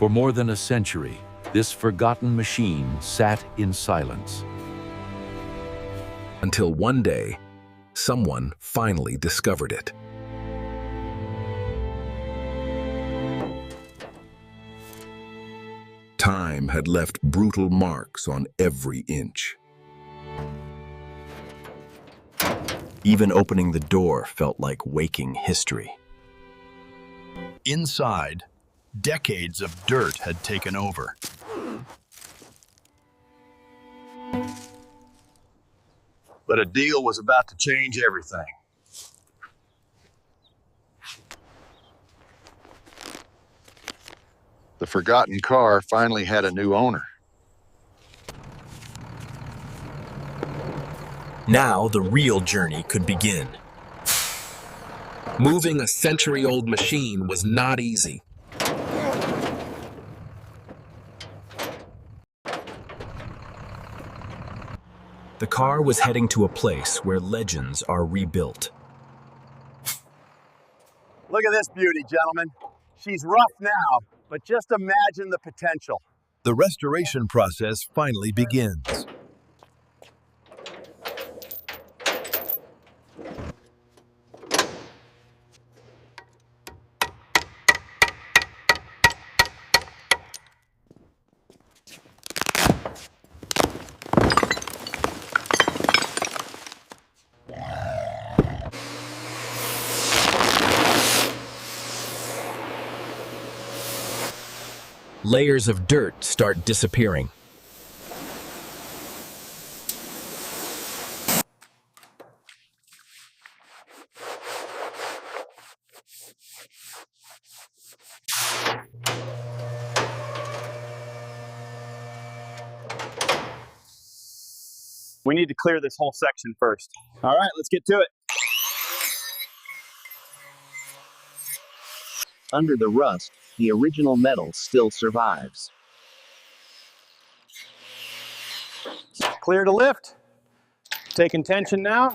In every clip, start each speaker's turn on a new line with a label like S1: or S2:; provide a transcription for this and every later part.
S1: For more than a century, this forgotten machine sat in silence.
S2: Until one day, someone finally discovered it. Time had left brutal marks on every inch.
S3: Even opening the door felt like waking history.
S4: Inside, decades of dirt had taken over. But a deal was about to change everything. The forgotten car finally had a new owner.
S3: Now the real journey could begin.
S2: Moving a century-old machine was not easy.
S3: The car was heading to a place where legends are rebuilt.
S5: Look at this beauty, gentlemen. She's rough now, but just imagine the potential.
S4: The restoration process finally begins.
S3: Layers of dirt start disappearing.
S5: We need to clear this whole section first. All right, let's get to it.
S6: Under the rust, the original metal still survives.
S5: Clear to lift. Taking tension now.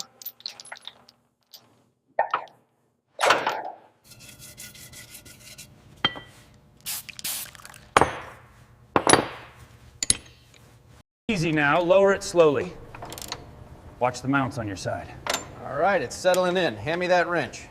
S7: Easy now, lower it slowly. Watch the mounts on your side.
S8: All right, it's settling in. Hand me that wrench.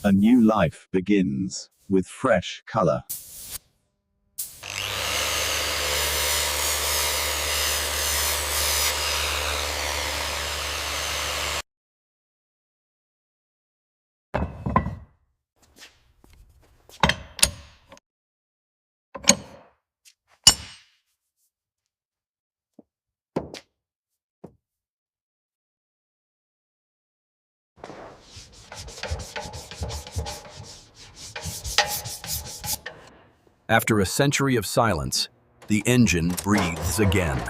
S6: A new life begins, with fresh color.
S1: After a century of silence, the engine breathes again.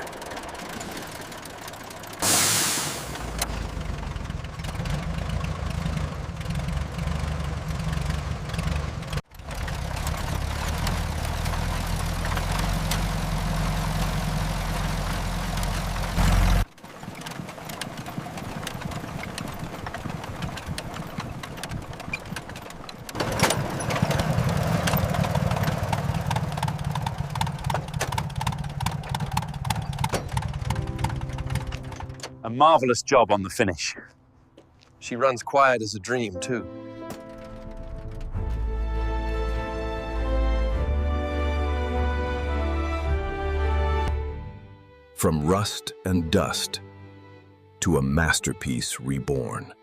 S5: A marvelous job on the finish.
S8: She runs quiet as a dream, too.
S2: From rust and dust to a masterpiece reborn.